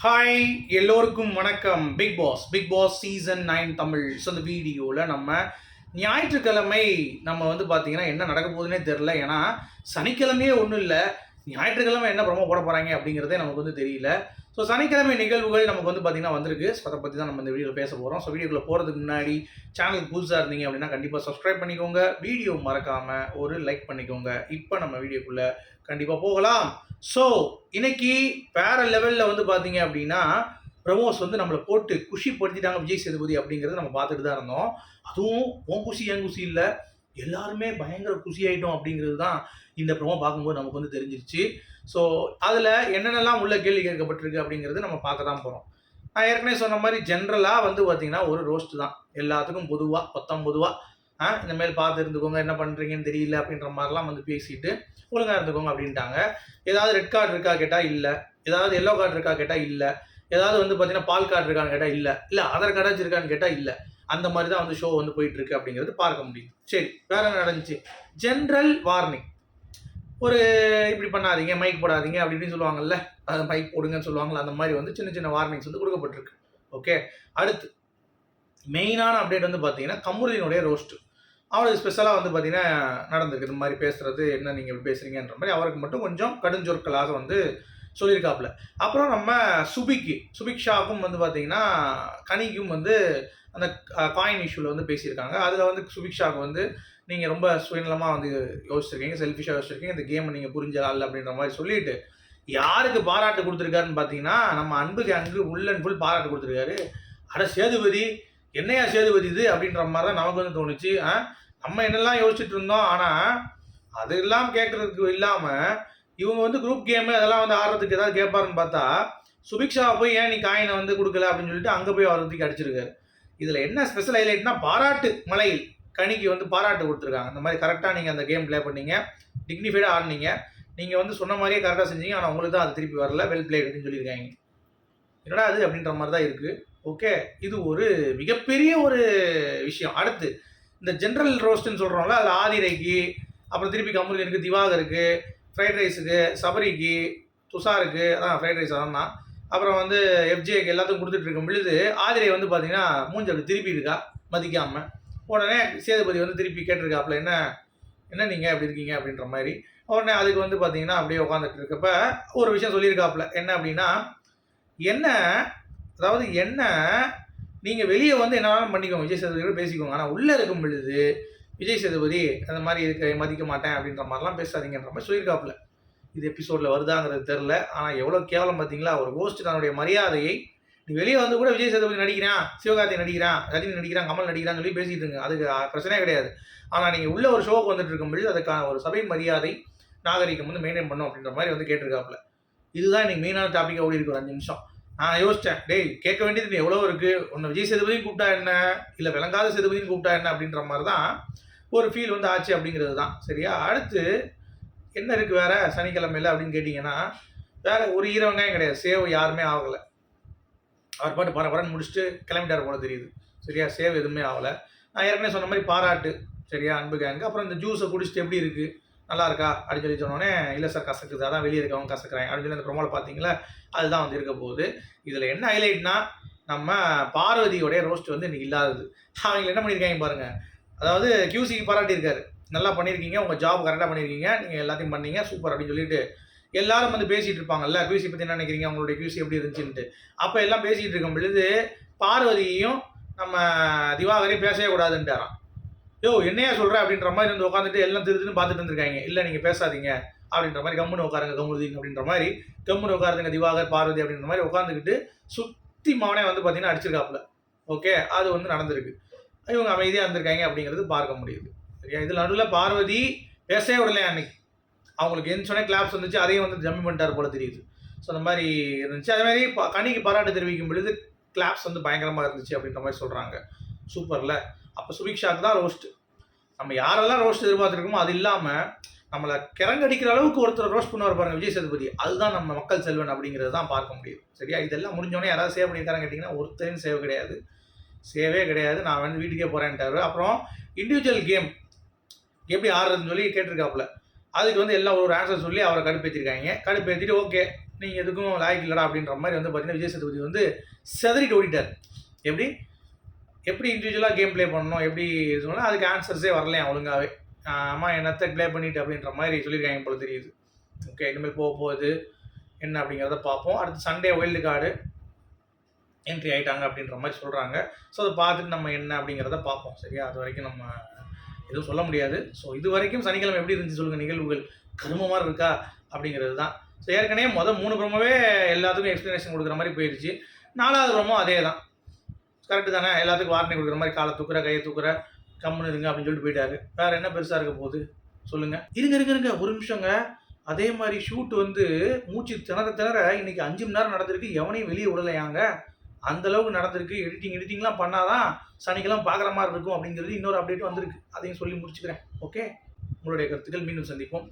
Hi எல்லோருக்கும் வணக்கம். Bigg Boss season 9 Tamil. So இந்த வீடியோவில் நம்ம ஞாயிற்றுக்கிழமை நம்ம பார்த்தீங்கன்னா என்ன நடக்க போகுதுன்னே தெரில. ஏன்னா சனிக்கிழமையே ஒன்றும் இல்லை, ஞாயிற்றுக்கிழமை என்ன ப்ரோமோ போட போகிறாங்க அப்படிங்கிறதே நமக்கு தெரியல. ஸோ சனிக்கிழமை நிகழ்வுகள் நமக்கு பார்த்தீங்கன்னா வந்திருக்கு. ஸோ அதை பற்றி தான் நம்ம இந்த வீடியோவில் பேச போகிறோம். ஸோ வீடியோக்குள்ளே போகிறதுக்கு முன்னாடி சேனலுக்கு புதுசாக இருந்தீங்க அப்படின்னா கண்டிப்பாக சப்ஸ்கிரைப் பண்ணிக்கோங்க, வீடியோ மறக்காமல் ஒரு லைக் பண்ணிக்கோங்க. இப்போ நம்ம வீடியோக்குள்ளே கண்டிப்பாக போகலாம். ஸோ இன்னைக்கு வேற லெவலில் பார்த்தீங்க அப்படின்னா பிரமோஸ் நம்மளை போட்டு குஷிப்படுத்திட்டாங்க விஜய் சேதுபதி அப்படிங்கிறது நம்ம பார்த்துட்டு தான் இருந்தோம். அதுவும் உன் குஷி என் குஷி இல்லை, எல்லாருமே பயங்கர குஷி ஆகிட்டோம் அப்படிங்கிறது தான் இந்த ப்ரோமோ பார்க்கும்போது நமக்கு தெரிஞ்சிருச்சு. ஸோ அதில் என்னென்னலாம் உள்ள கேள்வி கேட்கப்பட்டிருக்கு அப்படிங்கிறது நம்ம பார்க்க தான் போகிறோம். நான் ஏற்கனவே சொன்ன மாதிரி ஜென்ரலாக பார்த்தீங்கன்னா ஒரு ரோஸ்ட் தான், எல்லாத்துக்கும் பொதுவாக இந்த மாதிரி பார்த்து இருந்துக்கோங்க, என்ன பண்ணுறீங்கன்னு தெரியல அப்படின்ற மாதிரிலாம் பேசிட்டு ஒழுங்காக இருந்துக்கோங்க அப்படின்ட்டாங்க. ஏதாவது ரெட் கார்டு இருக்கா கேட்டால் இல்லை, ஏதாவது எல்லோ கார்டு இருக்கா கேட்டால் இல்லை, ஏதாவது பார்த்தீங்கன்னா பால் கார்டு இருக்கான்னு கேட்டால் இல்லை ஆதார் கார்டாச்சும் இருக்கான்னு கேட்டால் இல்லை. அந்த மாதிரி தான் ஷோ போயிட்டு இருக்கு அப்படிங்கிறது பார்க்க முடியுது. சரி, வேற என்ன நடந்துச்சு? ஜென்ரல் வார்னிங், ஒரு இப்படி பண்ணாதீங்க, மைக் போடாதீங்க அப்படி இப்படின்னு சொல்லுவாங்கல்ல, அது மைக் போடுங்கன்னு சொல்லுவாங்கல்ல, அந்த மாதிரி சின்ன சின்ன வார்னிங்ஸ் கொடுக்கப்பட்டிருக்கு. ஓகே, அடுத்து மெயினான அப்டேட் பார்த்தீங்கன்னா கமருதீனுடைய ரோஸ்ட். அவருக்கு ஸ்பெஷலாக பார்த்தீங்கன்னா நடந்திருக்கு. இந்த மாதிரி பேசுகிறது என்ன, நீங்கள் இப்படி பேசுகிறீங்கன்ற மாதிரி அவருக்கு மட்டும் கொஞ்சம் கடுஞ்சொற்களாக சொல்லியிருக்காப்புல. அப்புறம் நம்ம சுபிக்ஷாவுக்கும் பார்த்தீங்கன்னா கனிக்கும் அந்த காயின் இஷ்யூவில் பேசியிருக்காங்க. அதில் சுபிக்ஷாவுக்கு நீங்கள் ரொம்ப சுயநலமாக யோசிச்சிருக்கீங்க, செல்ஃபிஷாக யோசிச்சிருக்கீங்க, இந்த கேமை நீங்கள் புரிஞ்ச ஆள் அப்படின்ற மாதிரி சொல்லிட்டு யாருக்கு பாராட்டு கொடுத்துருக்காருன்னு பார்த்தீங்கன்னா நம்ம அன்புக்கு அங்கு ஃபுல் அண்ட் ஃபுல் பாராட்டு கொடுத்துருக்காரு. அட சேதுபதி, என்னையா சேதுபதி இது அப்படின்ற மாதிரி தான் நமக்கு தோணுச்சு. நம்ம என்னெல்லாம் யோசிச்சுட்டு இருந்தோம், ஆனால் அது எல்லாம் கேட்கறதுக்கு இல்லாமல் இவங்க குரூப் கேமு அதெல்லாம் ஆடுறதுக்கு ஏதாவது கேட்பாருன்னு பார்த்தா சுபிக்ஷாவை போய் ஏன் நீ காயினை கொடுக்கல அப்படின்னு சொல்லிட்டு அங்கே போய் அவர் அடிச்சிருக்காரு. இதில் என்ன ஸ்பெஷல் ஹைலைட்னா பாராட்டு மலையில் கனிக்கு பாராட்டு கொடுத்துருக்காங்க. இந்த மாதிரி கரெக்டாக நீங்கள் அந்த கேம் ப்ளே பண்ணீங்க, டிக்னிஃபைடாக ஆடினீங்க, நீங்கள் சொன்ன மாதிரியே கரெக்டாக செஞ்சீங்க, ஆனால் உங்களுக்கு தான் அது திருப்பி வரல, வெல் பிளேட் அப்படின்னு சொல்லியிருக்காங்க. என்னடா அது அப்படின்ற மாதிரி தான் இருக்குது. ஓகே, இது ஒரு மிகப்பெரிய ஒரு விஷயம். அடுத்து இந்த ஜென்ரல் ரோஸ்ட்னு சொல்கிறோம்ல, அதில் ஆதிரைக்கு, அப்புறம் திருப்பி கமருதீனுக்கு, திவாகருக்கு, ஃப்ரைட் ரைஸுக்கு, சபரிக்கு, துஷாருக்கு, அதான் ஃப்ரைட் ரைஸ் அதான் தான், அப்புறம் எஃப்ஜேக்கு எல்லாத்துக்கும் கொடுத்துட்டு இருக்கும் பொழுது ஆதிரை பார்த்தீங்கன்னா மூஞ்சி அப்படி திருப்பி இருக்கா மதிக்காமல். உடனே சேதுபதி திருப்பி கேட்டிருக்காப்புல, என்ன என்ன நீங்கள் எப்படி இருக்கீங்க அப்படின்ற மாதிரி. உடனே அதுக்கு பார்த்தீங்கன்னா அப்படியே உட்காந்துட்டு இருக்கப்ப ஒரு விஷயம் சொல்லியிருக்காப்புல. என்ன அப்படின்னா, என்ன அதாவது என்ன நீங்கள் வெளியே என்ன வேணாலும் பண்ணிக்கோங்க, விஜய் சேதுபதியோட பேசிக்கோங்க, ஆனால் உள்ளே இருக்கும் பொழுது விஜய் சேதுபதி அந்த மாதிரி இருக்க மதிக்க மாட்டேன் அப்படின்ற மாதிரிலாம் பேசாதீங்கன்ற மாதிரி சொல்லியிருக்காப்புல. இது எபிசோடில் வருதாங்கிறது தெரில, ஆனால் எவ்வளோ கேவலம் பார்த்தீங்களா. ஒரு கோஸ்ட் தன்னுடைய மரியாதையை நீ வெளியே கூட விஜய் சேதுபதி நடிக்கிறான், சிவகார்த்திகேயன் நடிக்கிறான், ரஜினி நடிக்கிறான், கமல் நடிக்கிறான்னு சொல்லி பேசிட்டு இருங்க, அதுக்கு பிரச்சனையே கிடையாது. ஆனால் நீங்கள் உள்ள ஒரு ஷோவுக்கு வந்துட்டு இருக்கும் பொழுது அதுக்கான ஒரு சபை மரியாதை நாகரிகம் மெயின்டைன் பண்ணும் அப்படின்ற மாதிரி கேட்டிருக்காப்புல. இதுதான் இன்னைக்கு மெயினான டாப்பிக்காக ஓடி இருக்கு. ஒரு 5 நிமிஷம் நான் யோசித்தேன், டேய் கேட்க வேண்டியது எவ்வளோ இருக்குது, ஒன்று விஜய் சேதுபதியும் கூப்பிட்டா என்ன, இல்லை விளங்காத சேதுபதியும் கூப்பிட்டா என்ன அப்படின்ற மாதிரி தான் ஒரு ஃபீல் ஆச்சு அப்படிங்கிறது தான். சரியா, அடுத்து என்ன இருக்குது வேறு சனிக்கிழமையில் அப்படின்னு கேட்டிங்கன்னா, வேறு ஒரு ஈரவங்காயம் கிடையாது, சேவ் யாருமே ஆகலை. அவர் பாட்டு பரபரன்னு முடிச்சுட்டு கிளம்பிட்டார் போல தெரியுது. சரியா, சேவ் எதுவுமே ஆகலை. நான் ஏற்கனவே சொன்ன மாதிரி பாராட்டு, சரியா, அன்பு கேங்க. அப்புறம் இந்த ஜூஸை குடிச்சிட்டு எப்படி இருக்குது, நல்லா இருக்கா அப்படின்னு சொல்லி சொன்னோடனே, இல்லை சார் கசக்குது, அதான் வெளியே இருக்கவங்க கசக்குறாங்க அப்படின்னு சொல்லி அந்த ப்ரோமோவில் பார்த்தீங்களா, அதுதான் இருக்க போகுது. இதில் என்ன ஹைலைட்னா, நம்ம பார்வதியோடைய ரோஸ்ட் இன்னைக்கு இல்லாதது. அவங்க என்ன பண்ணியிருக்காங்க பாருங்கள். அதாவது கியூசிக்கு பாராட்டியிருக்காரு, நல்லா பண்ணியிருக்கீங்க, உங்கள் ஜாப் கரெக்டாக பண்ணியிருக்கீங்க, நீங்கள் எல்லாத்தையும் பண்ணீங்க சூப்பர் அப்படின்னு சொல்லிட்டு எல்லாரும் பேசிகிட்டு இருப்பாங்கல்ல, கியூசி பற்றி என்ன நினைக்கிறீங்க, உங்களுடைய கியூசி எப்படி இருந்துச்சுன்ட்டு. அப்போ எல்லாம் பேசிகிட்டு இருக்கும் பொழுது பார்வதியையும் நம்ம திவாகரையும் பேசவே கூடாதுன்ட்டாராம். யோ என்னையா சொல்கிற அப்படின்ற மாதிரி உட்காந்துட்டு எல்லாம் திருத்துன்னு பார்த்துட்டு இருந்திருக்காங்க. இல்லை நீங்கள் பேசாதீங்க அப்படின்ற மாதிரி, கம்முன்னு உட்காருங்க கமருதீன் அப்படின்ற மாதிரி, கம்முன்னு உட்காருங்க திவாகர் பார்வதி அப்படின்ற மாதிரி உட்காந்துக்கிட்டு சுற்றி மவனே பார்த்தீங்கன்னா அடிச்சிருக்காப்புல. ஓகே, அது நடந்திருக்கு. இவங்க அமைதியாக இருந்திருக்காங்க அப்படிங்கிறது பார்க்க முடியுது. சரியா, இதில் நடுவில் பார்வதி பேசவே விடலையா அன்னைக்கு. அவங்களுக்கு என்ன சொன்னால் கிளாப்ஸ் வந்துச்சு, அதையும் ஜம்மி பண்ணிட்டார் போல தெரியுது. ஸோ அந்த மாதிரி இருந்துச்சு. அதே மாதிரி கனிக்கு பாராட்டு தெரிவிக்கும் பொழுது கிளாப்ஸ் பயங்கரமாக இருந்துச்சு அப்படின்ற மாதிரி சொல்கிறாங்க. சூப்பரில். அப்போ சுபிக்ஷாக்கு தான் ரோஸ்ட்டு. நம்ம யாரெல்லாம் ரோஸ்ட் எதிர்பார்த்துருக்கோமோ அது இல்லாமல் நம்மளை கிறங்கடிக்கிற அளவுக்கு ஒருத்தர் ரோஸ்ட் பண்ணுவார் பாருங்க விஜய் சேதுபதி, அதுதான் நம்ம மக்கள் செல்வன் அப்படிங்கிறது தான் பார்க்க முடியுது. சரியா, இதெல்லாம் முடிஞ்சோடனே யாராவது சேவ் பண்ணியிருக்காரன்னு கேட்டிங்கன்னா ஒருத்தரையும் சேவ் கிடையாது, சேவே கிடையாது. நான் வீட்டுக்கே போகிறேன்ட்டாரு. அப்புறம் இண்டிவிஜுவல் கேம் எப்படி ஆடுறதுன்னு சொல்லி கேட்டிருக்காப்புல. அதுக்கு எல்லாம் ஒரு ஆன்சர் சொல்லி அவரை கடுப்பேற்றிருக்காங்க. கடுப்பேற்றிட்டு ஓகே நீங்கள் எதுக்கும் லாய்க்கு இல்லடா அப்படின்ற மாதிரி வந்து பார்த்தீங்கன்னா விஜய் சேதுபதி வந்து செதறிட்டு ஓடிட்டார். எப்படி இண்டிவிஜுவலாக கேம் ப்ளே பண்ணணும், எப்படி சொன்னால் அதுக்கு ஆன்சர்ஸே வரலையா ஒழுங்காகவே. ஆமாம் என்னத்தை ப்ளே பண்ணிட்டு அப்படின்ற மாதிரி சொல்லியிருக்காங்க போல தெரியுது. ஓகே, இனிமேல் போகுது என்ன அப்படிங்கிறத பார்ப்போம். அடுத்து சண்டே வைல்டு கார்டு என்ட்ரி ஆகிட்டாங்க அப்படின்ற மாதிரி சொல்கிறாங்க. ஸோ அதை பார்த்துட்டு நம்ம என்ன அப்படிங்கிறத பார்ப்போம். சரியா, அது வரைக்கும் நம்ம எதுவும் சொல்ல முடியாது. ஸோ இது வரைக்கும் சனிக்கிழமை எப்படி இருந்துச்சு சொல்லுங்கள், நிகழ்வுகள் கரும மாதிரி இருக்கா அப்படிங்கிறது தான். ஸோ ஏற்கனவே 3 ப்ரோமோவே எல்லாத்துக்கும் எக்ஸ்ப்ளனேஷன் கொடுக்குற மாதிரி போயிடுச்சு. 4வது ப்ரோமோ அதே தான், கரெக்டு தானே, எல்லாத்துக்கும் வார்னிங் கொடுக்குற மாதிரி காலை தூக்குற கையை தூக்குற கம்முன்னு இருங்க அப்படின்னு சொல்லிட்டு போயிட்டாரு. வேறு என்ன பெருசாக இருக்க போகுது சொல்லுங்கள். இருங்க ஒரு நிமிஷங்க. அதே மாதிரி ஷூட் வந்து மூச்சு திணற இன்னைக்கு 5 மணி நேரம் நடந்திருக்கு. எவனையும் வெளியே விடலையாங்க, அந்தளவுக்கு நடந்திருக்கு. எடிட்டிங்லாம் பண்ணாதான் சனிக்கெல்லாம் பார்க்குற மாதிரி இருக்கும் அப்படிங்கிறது இன்னொரு அப்டேட் வந்திருக்கு. அதையும் சொல்லி முடிச்சுக்கிறேன். ஓகே, உங்களுடைய கருத்துக்கள் மீண்டும் சந்திப்போம்.